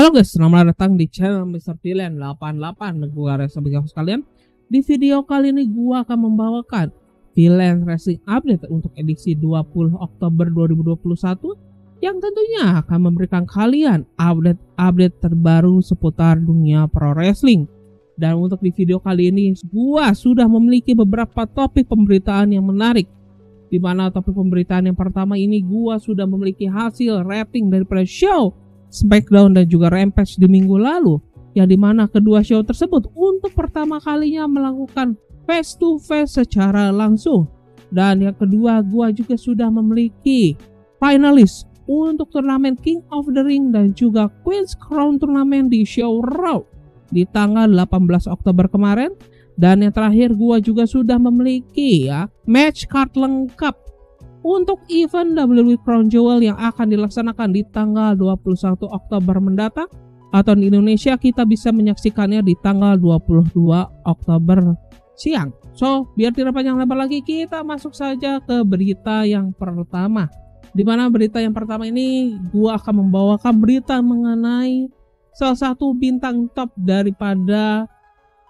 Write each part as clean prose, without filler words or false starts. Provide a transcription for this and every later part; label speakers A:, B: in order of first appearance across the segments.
A: Halo guys, selamat datang di channel Mr. Villain 88. Gua Reza bagi sekalian. Di video kali ini gua akan membawakan Villain Racing Update untuk edisi 20 Oktober 2021 yang tentunya akan memberikan kalian update terbaru seputar dunia pro wrestling. Dan untuk di video kali ini gua sudah memiliki beberapa topik pemberitaan yang menarik. Di mana topik pemberitaan yang pertama ini gua sudah memiliki hasil rating daripada show SmackDown dan juga Rampage di minggu lalu, yang dimana kedua show tersebut untuk pertama kalinya melakukan face to face secara langsung. Dan yang kedua, gua juga sudah memiliki finalis untuk turnamen King of the Ring dan juga Queen's Crown turnamen di show Raw di tanggal 18 Oktober kemarin. Dan yang terakhir, gua juga sudah memiliki match card lengkap untuk event WWE Crown Jewel yang akan dilaksanakan di tanggal 21 Oktober mendatang, atau di Indonesia kita bisa menyaksikannya di tanggal 22 Oktober siang. So, biar tidak panjang lebar lagi, kita masuk saja ke berita yang pertama. Di mana berita yang pertama ini gua akan membawakan berita mengenai salah satu bintang top daripada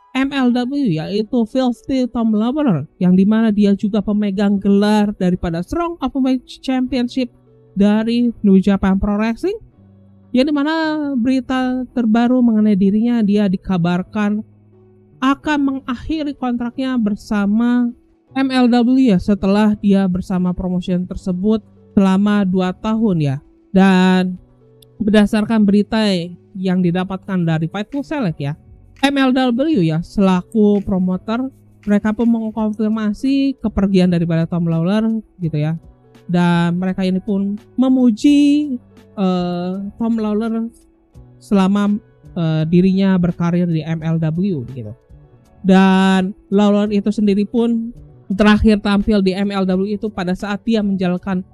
A: MLW, yaitu Filthy Tom Lawlor, yang dimana dia juga pemegang gelar daripada Strong Openweight Championship dari New Japan Pro Wrestling, yang dimana berita terbaru mengenai dirinya, dia dikabarkan akan mengakhiri kontraknya bersama MLW setelah dia bersama promotion tersebut selama 2 tahun ya. Dan berdasarkan berita yang didapatkan dari Fightful Select ya, MLW ya selaku promotor, mereka pun mengkonfirmasi kepergian daripada Tom Lawlor gitu ya. Dan mereka ini pun memuji Tom Lawlor selama dirinya berkarir di MLW gitu. Dan Lawlor itu sendiri pun terakhir tampil di MLW itu pada saat dia menjalankan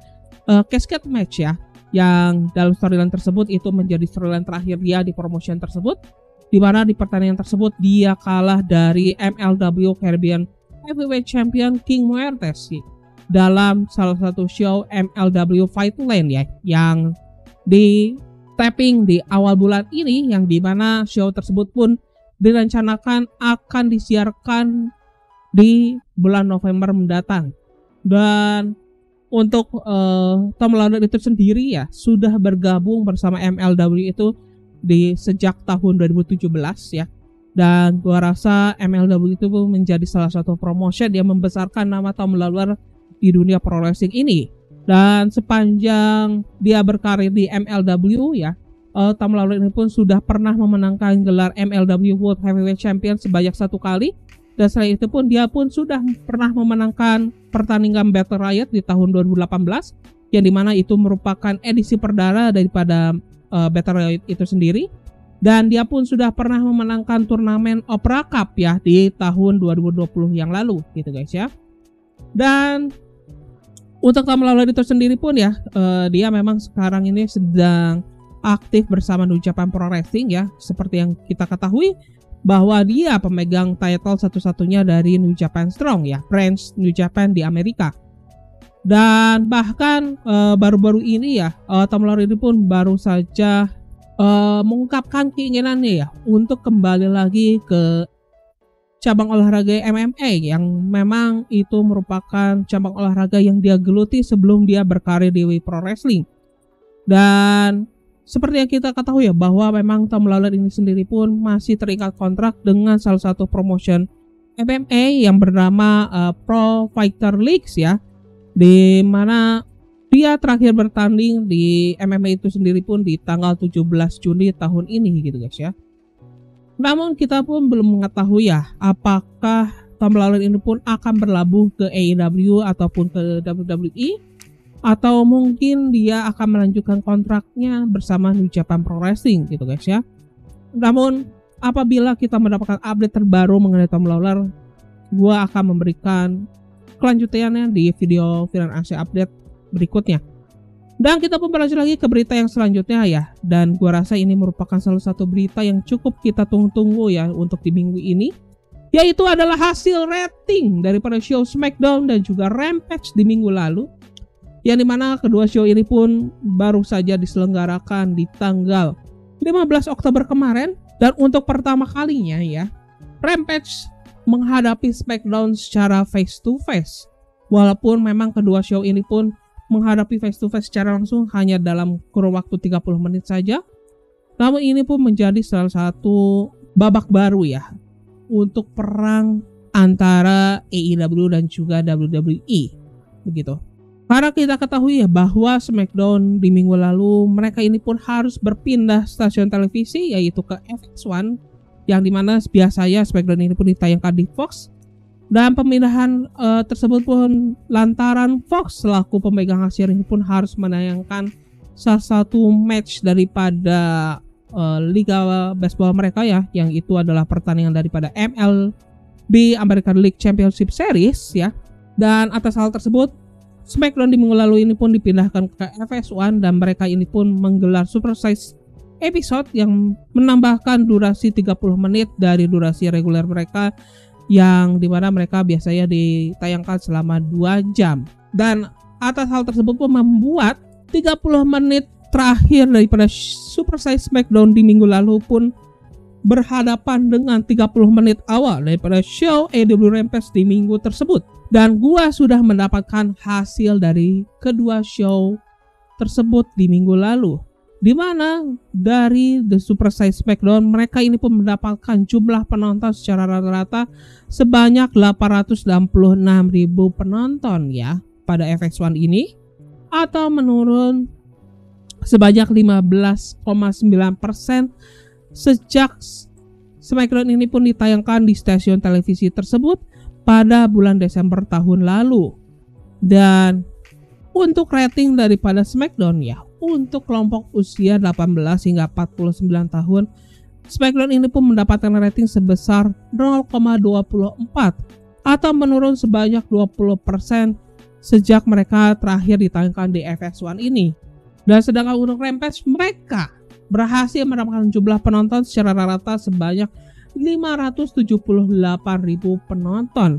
A: casket match ya, yang dalam storyline tersebut itu menjadi storyline terakhir dia di promotion tersebut, di mana di pertandingan tersebut dia kalah dari MLW Caribbean Heavyweight Champion King Muertes dalam salah satu show MLW Fightland ya, yang di taping di awal bulan ini, yang dimana show tersebut pun direncanakan akan disiarkan di bulan November mendatang. Dan untuk Tom Lawlor itu sendiri ya sudah bergabung bersama MLW itu di sejak tahun 2017 ya. Dan gua rasa MLW itu menjadi salah satu promotion yang membesarkan nama Tom Lawlor di dunia pro wrestling ini. Dan sepanjang dia berkarir di MLW ya, Tom Lawlor ini pun sudah pernah memenangkan gelar MLW World Heavyweight Champion sebanyak 1 kali. Dan selain itu pun dia pun sudah pernah memenangkan pertandingan Battle Riot di tahun 2018, yang dimana itu merupakan edisi perdana daripada Battle Royale itu sendiri. Dan dia pun sudah pernah memenangkan turnamen Opera Cup ya di tahun 2020 yang lalu gitu guys ya. Dan untuk Tom Lawlor itu sendiri pun ya, dia memang sekarang ini sedang aktif bersama New Japan Pro Wrestling ya. Seperti yang kita ketahui bahwa dia pemegang title satu-satunya dari New Japan Strong ya, branch New Japan di Amerika. Dan bahkan baru-baru ini ya, Tom Lawlor ini pun baru saja mengungkapkan keinginannya ya untuk kembali lagi ke cabang olahraga MMA, yang memang itu merupakan cabang olahraga yang dia geluti sebelum dia berkarir di Pro Wrestling. Dan seperti yang kita ketahui ya, bahwa memang Tom Lawlor ini sendiri pun masih terikat kontrak dengan salah satu promotion MMA yang bernama Pro Fighter Leagues ya, di mana dia terakhir bertanding di MMA itu sendiri pun di tanggal 17 Juni tahun ini gitu guys ya. Namun kita pun belum mengetahui ya apakah Tom Lawlor ini pun akan berlabuh ke AEW ataupun ke WWE, atau mungkin dia akan melanjutkan kontraknya bersama New Japan Pro Wrestling gitu guys ya. Namun apabila kita mendapatkan update terbaru mengenai Tom Lawlor, gua akan memberikan kelanjutannya di video Villain Asia update berikutnya. Dan kita pun berlanjut lagi ke berita yang selanjutnya ya. Dan gua rasa ini merupakan salah satu berita yang cukup kita tunggu-tunggu ya untuk di minggu ini, yaitu adalah hasil rating daripada show SmackDown dan juga Rampage di minggu lalu, yang dimana kedua show ini pun baru saja diselenggarakan di tanggal 15 Oktober kemarin. Dan untuk pertama kalinya ya, Rampage menghadapi SmackDown secara face to face. Walaupun memang kedua show ini pun menghadapi face to face secara langsung hanya dalam kurun waktu 30 menit saja. Namun ini pun menjadi salah satu babak baru ya untuk perang antara AEW dan juga WWE begitu. Karena kita ketahui ya bahwa SmackDown di minggu lalu mereka ini pun harus berpindah stasiun televisi yaitu ke FX1, yang dimana biasanya SmackDown ini pun ditayangkan di Fox. Dan pemindahan tersebut pun lantaran Fox selaku pemegang hak siaran ini pun harus menayangkan salah satu match daripada liga baseball mereka ya, yang itu adalah pertandingan daripada MLB American League Championship Series ya. Dan atas hal tersebut SmackDown di minggu lalu ini pun dipindahkan ke FS1 dan mereka ini pun menggelar super size episode yang menambahkan durasi 30 menit dari durasi reguler mereka, yang dimana mereka biasanya ditayangkan selama 2 jam. Dan atas hal tersebut pun membuat 30 menit terakhir daripada Super Size SmackDown di minggu lalu pun berhadapan dengan 30 menit awal daripada show AEW Rampage di minggu tersebut. Dan gua sudah mendapatkan hasil dari kedua show tersebut di minggu lalu, di mana dari The Super Size SmackDown mereka ini pun mendapatkan jumlah penonton secara rata-rata sebanyak 866.000 penonton ya pada FX1 ini, atau menurun sebanyak 15,9% sejak SmackDown ini pun ditayangkan di stasiun televisi tersebut pada bulan Desember tahun lalu. Dan untuk rating daripada SmackDown ya, untuk kelompok usia 18 hingga 49 tahun, SmackDown ini pun mendapatkan rating sebesar 0,24 atau menurun sebanyak 20% sejak mereka terakhir ditayangkan di FX1 ini. Dan sedangkan untuk Rampage mereka berhasil mendapatkan jumlah penonton secara rata sebanyak 578.000 penonton.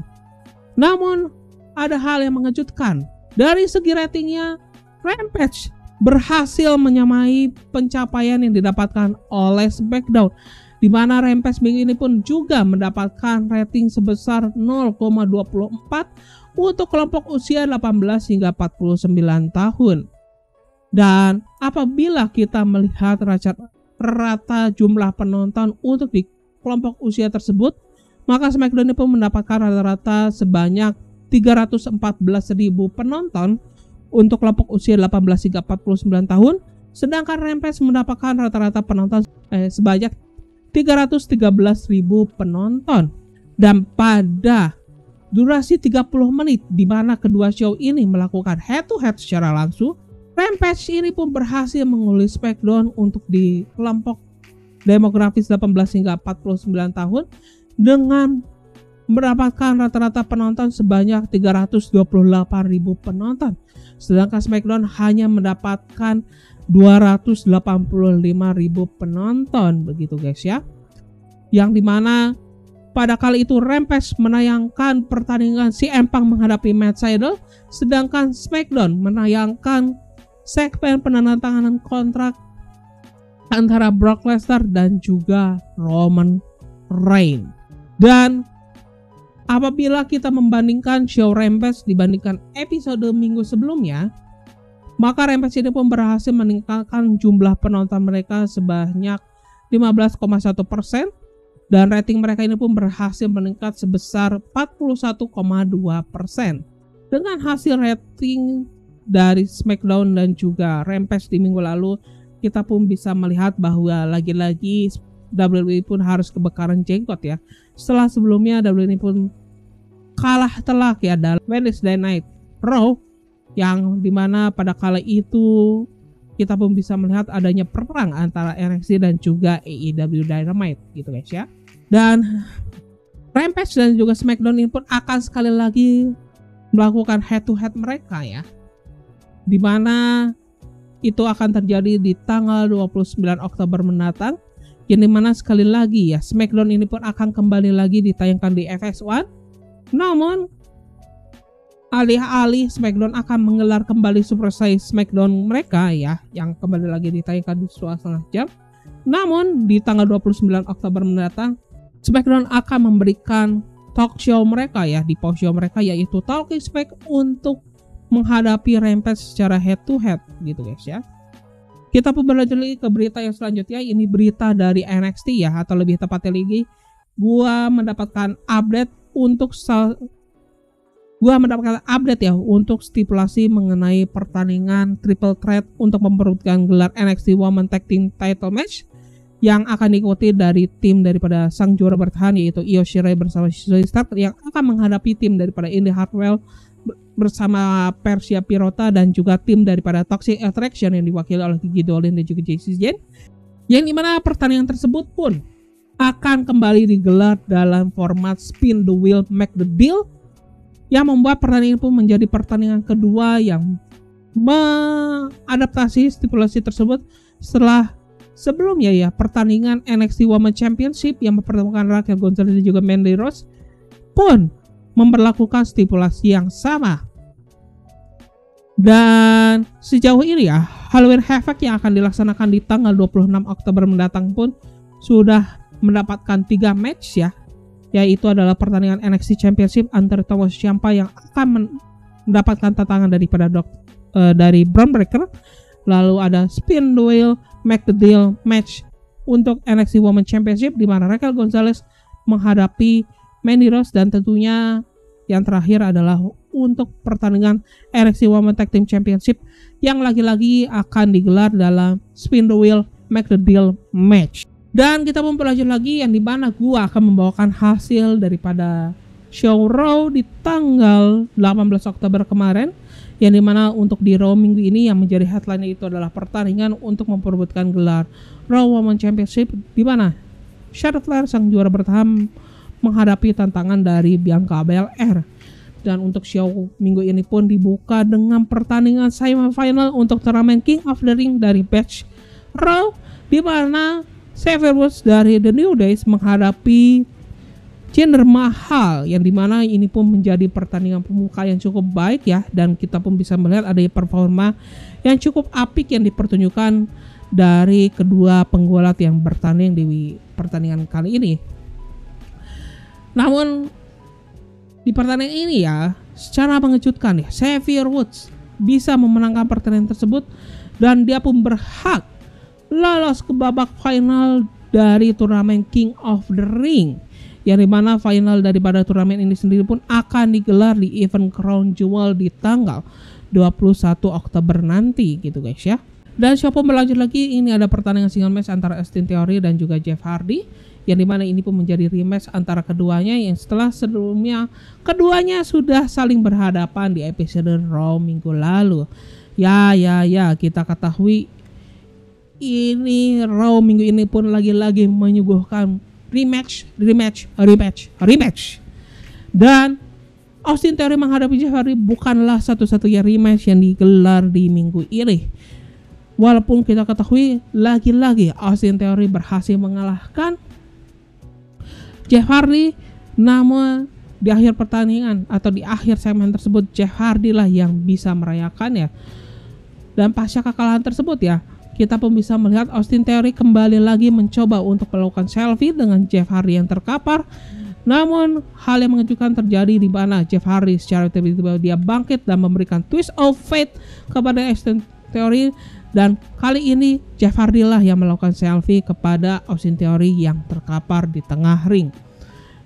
A: Namun ada hal yang mengejutkan. Dari segi ratingnya, Rampage berhasil menyamai pencapaian yang didapatkan oleh SmackDown, di mana Rampage minggu ini pun juga mendapatkan rating sebesar 0,24 untuk kelompok usia 18 hingga 49 tahun. Dan apabila kita melihat rata jumlah penonton untuk di kelompok usia tersebut, maka SmackDown ini pun mendapatkan rata-rata sebanyak 314.000 penonton untuk kelompok usia 18 hingga 49 tahun, sedangkan Rampage mendapatkan rata-rata penonton sebanyak 313.000 penonton. Dan pada durasi 30 menit di mana kedua show ini melakukan head to head secara langsung, Rampage ini pun berhasil mengungguli SmackDown untuk di kelompok demografis 18 hingga 49 tahun dengan mendapatkan rata-rata penonton sebanyak 328.000 penonton. Sedangkan SmackDown hanya mendapatkan 285.000 penonton begitu guys ya. Yang dimana pada kali itu Rampage menayangkan pertandingan CM Punk menghadapi Matt Sydal, sedangkan SmackDown menayangkan segmen penandatanganan kontrak antara Brock Lesnar dan juga Roman Reigns. Dan apabila kita membandingkan show Rampage dibandingkan episode minggu sebelumnya, maka Rampage ini pun berhasil meningkatkan jumlah penonton mereka sebanyak 15,1% dan rating mereka ini pun berhasil meningkat sebesar 41,2%. Dengan hasil rating dari SmackDown dan juga Rampage di minggu lalu, kita pun bisa melihat bahwa lagi-lagi WWE pun harus kebakaran jenggot ya. Setelah sebelumnya WWE pun kalah telak ya dalam Wednesday Night Raw, yang dimana pada kala itu kita pun bisa melihat adanya perang antara NXT dan juga AEW Dynamite gitu guys ya. Dan Rampage dan juga SmackDown ini pun akan sekali lagi melakukan head to head mereka ya, dimana itu akan terjadi di tanggal 29 Oktober mendatang, yang dimana sekali lagi ya SmackDown ini pun akan kembali lagi ditayangkan di FX1. Namun alih-alih SmackDown akan menggelar kembali Super Size SmackDown mereka ya, yang kembali lagi ditayangkan di 2,5 jam, Namun di tanggal 29 Oktober mendatang, SmackDown akan memberikan talk show mereka ya, di post show mereka, yaitu Talking Smack, untuk menghadapi Rampage secara head to head gitu guys ya. Kita pun berlanjut lagi ke berita yang selanjutnya. Ini berita dari NXT ya, atau lebih tepatnya lagi gua mendapatkan update untuk stipulasi mengenai pertandingan triple threat untuk memperebutkan gelar NXT Women's Tag Team Title Match yang akan diikuti dari tim daripada sang juara bertahan, yaitu Io Shirai bersama Zoey Stark, yang akan menghadapi tim daripada Indy Hartwell bersama Persia Pirota, dan juga tim daripada Toxic Attraction yang diwakili oleh Gigi Dolin dan juga Jacy Jayne, yang dimana pertandingan tersebut pun akan kembali digelar dalam format Spin the Wheel Make the Deal, yang membuat pertandingan pun menjadi pertandingan kedua yang mengadaptasi stipulasi tersebut setelah sebelumnya ya, pertandingan NXT Women's Championship yang mempertemukan Raquel Gonzalez dan juga Mandy Rose pun memberlakukan stipulasi yang sama. Dan sejauh ini ya, Halloween Havoc yang akan dilaksanakan di tanggal 26 Oktober mendatang pun sudah mendapatkan 3 match ya, yaitu adalah pertandingan NXT Championship antara Tommaso Ciampa yang akan mendapatkan tantangan dari Bron Breakker, lalu ada Spin the Wheel Make the Deal match untuk NXT Women's Championship di mana Raquel Gonzalez menghadapi Mandy Rose, dan tentunya yang terakhir adalah untuk pertandingan NXT Women's Tag Team Championship yang lagi-lagi akan digelar dalam Spin the Wheel Make the Deal match. Dan kita pun berlanjut lagi yang dimana gua akan membawakan hasil daripada show Raw di tanggal 18 Oktober kemarin, yang dimana untuk di Raw minggu ini yang menjadi headline itu adalah pertandingan untuk memperebutkan gelar Raw Women's Championship, di mana Charlotte Flair sang juara bertahan menghadapi tantangan dari Bianca Belair. Dan untuk show minggu ini pun dibuka dengan pertandingan semifinal untuk turnamen King of the Ring dari batch Raw, di mana Xavier Woods dari The New Days menghadapi Jinder Mahal, yang dimana ini pun menjadi pertandingan pembuka yang cukup baik ya, dan kita pun bisa melihat ada performa yang cukup apik yang dipertunjukkan dari kedua penggulat yang bertanding di pertandingan kali ini. Namun di pertandingan ini ya, secara mengejutkan ya, Xavier Woods bisa memenangkan pertandingan tersebut, dan dia pun berhak lolos ke babak final dari turnamen King of the Ring, yang dimana final daripada turnamen ini sendiri pun akan digelar di event Crown Jewel di tanggal 21 Oktober nanti gitu guys ya. Dan show pun berlanjut lagi, ini ada pertandingan single match antara Austin Theory dan juga Jeff Hardy, yang dimana ini pun menjadi rematch antara keduanya yang setelah sebelumnya keduanya sudah saling berhadapan di episode Raw minggu lalu. Ya kita ketahui ini Raw minggu ini pun lagi-lagi menyuguhkan rematch. Dan Austin Theory menghadapi Jeff Hardy bukanlah satu-satunya rematch yang digelar di minggu ini. Walaupun kita ketahui lagi-lagi Austin Theory berhasil mengalahkan Jeff Hardy, namun di akhir pertandingan atau di akhir segmen tersebut Jeff Hardy lah yang bisa merayakannya. Dan pasca kekalahan tersebut ya, kita pun bisa melihat Austin Theory kembali lagi mencoba untuk melakukan selfie dengan Jeff Hardy yang terkapar. Namun hal yang mengejutkan terjadi di mana Jeff Hardy secara tiba-tiba dia bangkit dan memberikan twist of fate kepada Austin Theory, dan kali ini Jeff Hardy lah yang melakukan selfie kepada Austin Theory yang terkapar di tengah ring.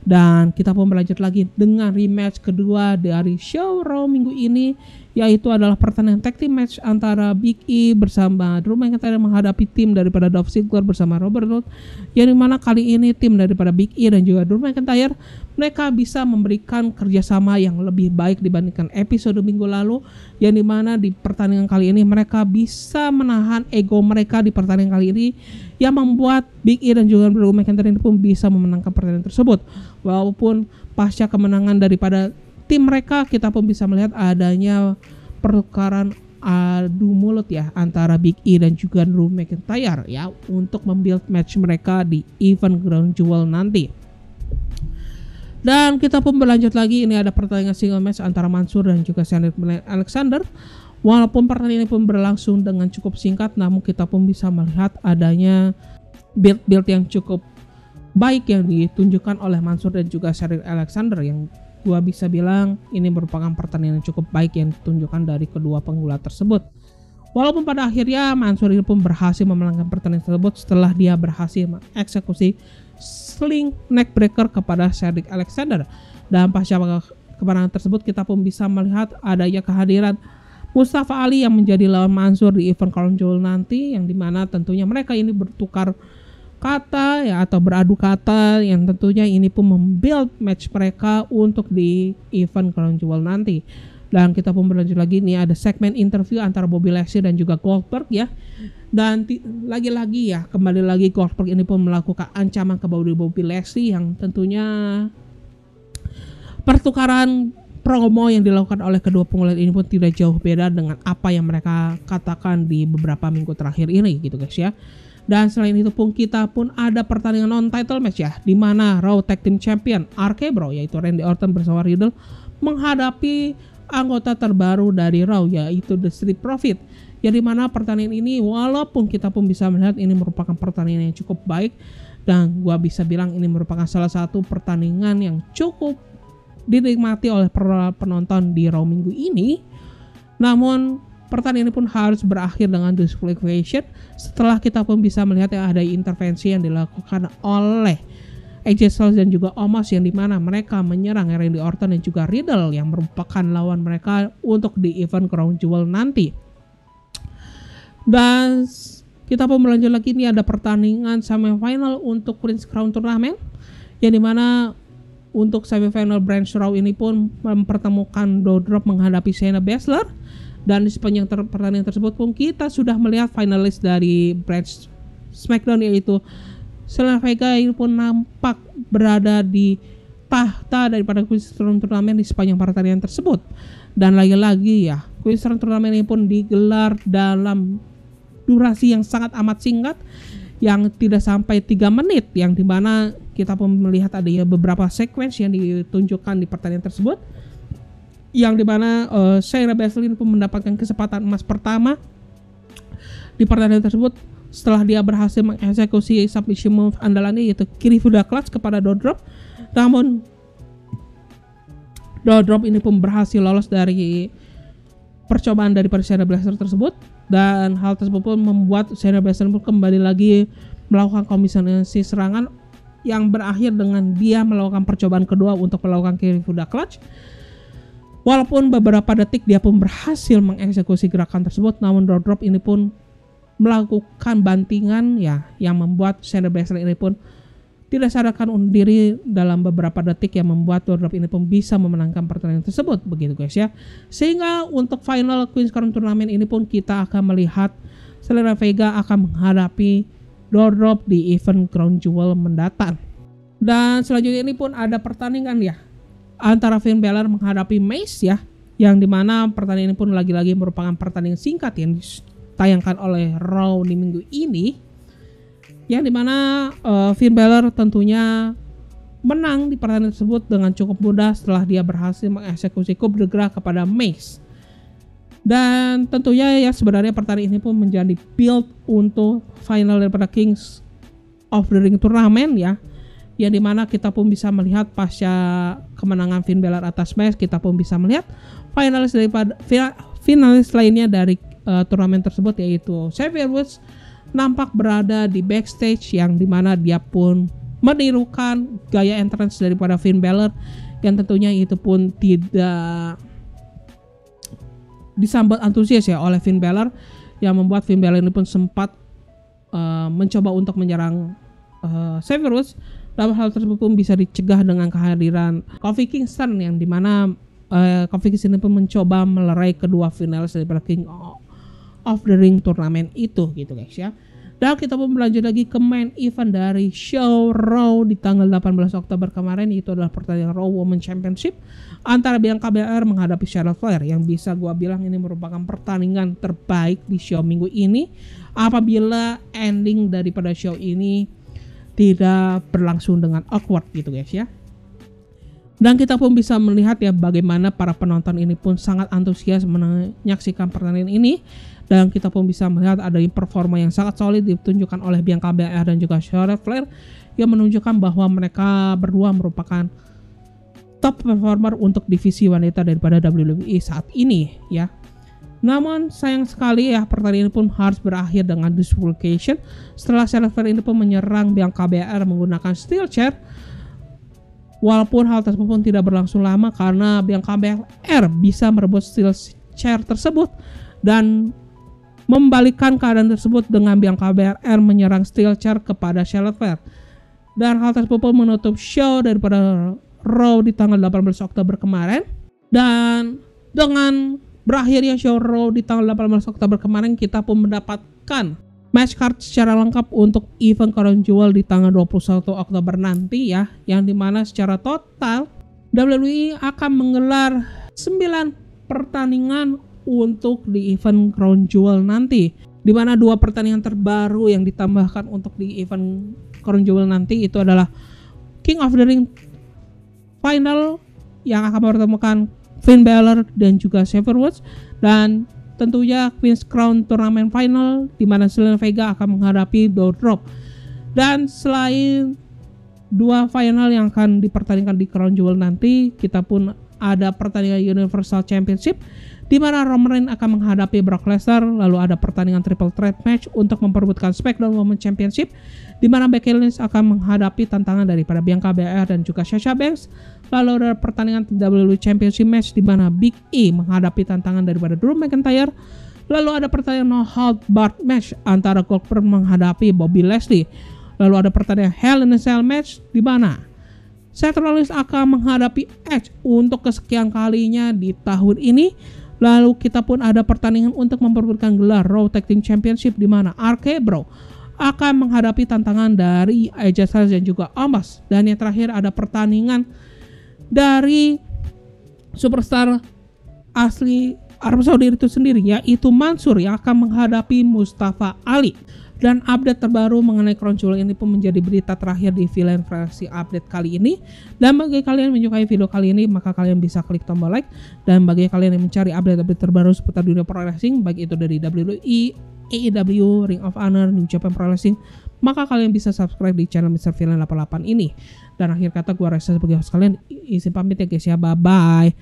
A: Dan kita pun berlanjut lagi dengan rematch kedua dari show Raw minggu ini, yaitu adalah pertandingan tag team match antara Big E bersama Drew McIntyre menghadapi tim daripada Dolph Ziggler bersama Robert Roode, yang dimana kali ini tim daripada Big E dan juga Drew McIntyre mereka bisa memberikan kerjasama yang lebih baik dibandingkan episode minggu lalu, yang dimana di pertandingan kali ini mereka bisa menahan ego mereka di pertandingan kali ini, yang membuat Big E dan juga Drew McIntyre ini pun bisa memenangkan pertandingan tersebut. Walaupun pasca kemenangan daripada tim mereka, kita pun bisa melihat adanya pertukaran adu mulut ya antara Big E dan juga Drew McIntyre ya, untuk membuild match mereka di event Crown Jewel nanti. Dan kita pun berlanjut lagi, ini ada pertandingan single match antara Mansur dan juga Cedric Alexander. Walaupun pertandingan ini pun berlangsung dengan cukup singkat, namun kita pun bisa melihat adanya build yang cukup baik yang ditunjukkan oleh Mansoor dan juga Cedric Alexander, yang gua bisa bilang ini merupakan pertandingan yang cukup baik yang ditunjukkan dari kedua penggulat tersebut. Walaupun pada akhirnya Mansoor ini pun berhasil memenangkan pertandingan tersebut setelah dia berhasil mengeksekusi sling neckbreaker kepada Cedric Alexander. Dan pasca kemenangan tersebut kita pun bisa melihat adanya kehadiran Mustafa Ali yang menjadi lawan Mansoor di event Crown Jewel nanti, yang dimana tentunya mereka ini bertukar kata ya atau beradu kata, yang tentunya ini pun membuild match mereka untuk di event Crown Jewel nanti. Dan kita pun berlanjut lagi, nih ada segmen interview antara Bobby Lashley dan juga Goldberg ya. Dan lagi-lagi ya, kembali lagi Goldberg ini pun melakukan ancaman ke Bobby Lashley, yang tentunya pertukaran promo yang dilakukan oleh kedua penggulat ini pun tidak jauh beda dengan apa yang mereka katakan di beberapa minggu terakhir ini gitu guys ya. Dan selain itu pun kita pun ada pertandingan non-title match ya, di mana Raw Tag Team Champion RK Bro yaitu Randy Orton bersama Riddle menghadapi anggota terbaru dari Raw yaitu The Street Profit. Ya, di mana pertandingan ini walaupun kita pun bisa melihat ini merupakan pertandingan yang cukup baik, dan gua bisa bilang ini merupakan salah satu pertandingan yang cukup dinikmati oleh penonton di Raw minggu ini. Namun pertandingan ini pun harus berakhir dengan disqualification setelah kita pun bisa melihat yang ada intervensi yang dilakukan oleh AJ Styles dan juga Omos, yang dimana mereka menyerang Randy Orton dan juga Riddle yang merupakan lawan mereka untuk di event Crown Jewel nanti. Dan kita pun berlanjut lagi, ini ada pertandingan semifinal untuk Queen's Crown Tournament, yang dimana untuk semifinal Branch Raw ini pun mempertemukan Doudrop menghadapi Shayna Baszler. Dan di sepanjang pertandingan tersebut pun kita sudah melihat finalis dari Branch SmackDown yaitu Zelina Vega ini pun nampak berada di tahta daripada Queen's Crown Tournament di sepanjang pertandingan tersebut. Dan lagi-lagi ya, Queen's Crown Tournament ini pun digelar dalam durasi yang sangat amat singkat, yang tidak sampai 3 menit, yang dimana kita pun melihat ada ya beberapa sequence yang ditunjukkan di pertandingan tersebut, yang dimana Shayna Baszler pun mendapatkan kesempatan emas pertama di pertandingan tersebut setelah dia berhasil mengeksekusi submission move andalannya yaitu Kirifuda Clutch kepada Doudrop. Namun Doudrop ini pun berhasil lolos dari percobaan daripada Shayna Baszler tersebut, dan hal tersebut pun membuat Shayna Baszler pun kembali lagi melakukan kombinasi serangan yang berakhir dengan dia melakukan percobaan kedua untuk melakukan Kirifuda Clutch. Walaupun beberapa detik dia pun berhasil mengeksekusi gerakan tersebut, namun Doudrop ini pun melakukan bantingan ya, yang membuat Shayna Baszler ini pun tidak sadarkan diri dalam beberapa detik, yang membuat Doudrop ini pun bisa memenangkan pertandingan tersebut begitu guys ya. Sehingga untuk final Queen's Crown Tournament ini pun kita akan melihat Zelina Vega akan menghadapi Doudrop di event Crown Jewel mendatang. Dan selanjutnya ini pun ada pertandingan ya antara Finn Balor menghadapi Mace ya, yang dimana pertandingan ini pun lagi-lagi merupakan pertandingan singkat yang ditayangkan oleh Raw di minggu ini, yang dimana Finn Balor tentunya menang di pertandingan tersebut dengan cukup mudah setelah dia berhasil mengeksekusi coup de grace kepada Mace. Dan tentunya ya sebenarnya pertandingan ini pun menjadi build untuk final daripada Kings of the Ring Tournament ya, yang dimana kita pun bisa melihat pasca kemenangan Finn Balor atas Mace, kita pun bisa melihat finalis lainnya dari turnamen tersebut yaitu Xavier Woods nampak berada di backstage, yang dimana dia pun menirukan gaya entrance daripada Finn Balor, yang tentunya itu pun tidak disambut antusias ya oleh Finn Balor, yang membuat Finn Balor ini pun sempat mencoba untuk menyerang Xavier Woods. Dalam hal tersebut pun bisa dicegah dengan kehadiran Kofi Kingston, yang dimana Kofi Kingston pun mencoba melerai kedua finalis daripada King of the Ring turnamen itu gitu guys ya. Dan kita pun berlanjut lagi ke main event dari show Raw di tanggal 18 Oktober kemarin, yaitu adalah pertandingan Raw Women's Championship antara Bianca Belair menghadapi Charlotte Flair, yang bisa gua bilang ini merupakan pertandingan terbaik di show minggu ini apabila ending daripada show ini tidak berlangsung dengan awkward gitu guys ya. Dan kita pun bisa melihat ya bagaimana para penonton ini pun sangat antusias menyaksikan pertandingan ini, Dan kita pun bisa melihat ada performa yang sangat solid ditunjukkan oleh Bianca Belair dan juga Charlotte Flair yang menunjukkan bahwa mereka berdua merupakan top performer untuk divisi wanita daripada WWE saat ini ya. Namun sayang sekali ya, pertandingan ini pun harus berakhir dengan disqualification setelah Charlotte Flair ini pun menyerang Bianca Belair menggunakan steel chair. Walaupun hal tersebut pun tidak berlangsung lama karena Bianca Belair bisa merebut steel chair tersebut dan membalikkan keadaan tersebut dengan Bianca Belair menyerang steel chair kepada Charlotte Flair. Dan hal tersebut pun menutup show daripada Raw di tanggal 18 Oktober kemarin. Dan dengan berakhirnya show Raw di tanggal 18 Oktober kemarin, kita pun mendapatkan match card secara lengkap untuk event Crown Jewel di tanggal 21 Oktober nanti ya, yang dimana secara total WWE akan menggelar 9 pertandingan untuk di event Crown Jewel nanti, di mana 2 pertandingan terbaru yang ditambahkan untuk di event Crown Jewel nanti itu adalah King of the Ring Final yang akan mempertemukan Finn Balor dan juga Xavier Woods, dan tentunya Queen's Crown Tournament Final di mana Zelina Vega akan menghadapi Doudrop. Dan selain 2 final yang akan dipertandingkan di Crown Jewel nanti, kita pun ada pertandingan Universal Championship di mana Roman Reigns akan menghadapi Brock Lesnar, lalu ada pertandingan triple threat match untuk memperebutkan SmackDown Women's Championship di mana Becky Lynch akan menghadapi tantangan daripada Bianca Belair dan juga Sasha Banks. Lalu ada pertandingan WWE Championship match di mana Big E menghadapi tantangan daripada Drew McIntyre. Lalu ada pertandingan No Hold Barred match antara Goldberg menghadapi Bobby Lashley. Lalu ada pertandingan Hell in a Cell match di mana Seth Rollins akan menghadapi Edge untuk kesekian kalinya di tahun ini. Lalu kita pun ada pertandingan untuk memperebutkan gelar Raw Tag Team Championship di mana RK Bro akan menghadapi tantangan dari AJ Styles dan juga Omos. Dan yang terakhir ada pertandingan dari superstar asli Arab Saudi itu sendiri, yaitu Mansur yang akan menghadapi Mustafa Ali. Dan update terbaru mengenai Crown Jewel ini pun menjadi berita terakhir di Villain Versi Update kali ini. Dan bagi kalian yang menyukai video kali ini, maka kalian bisa klik tombol like. Dan bagi kalian yang mencari update-update terbaru seputar dunia pro wrestling, baik itu dari WWE, AEW, Ring of Honor, New Japan Pro Wrestling, maka kalian bisa subscribe di channel Mr. Villain 88 ini. Dan akhir kata, gue Reza sebagai host kalian izin pamit ya guys ya, bye bye.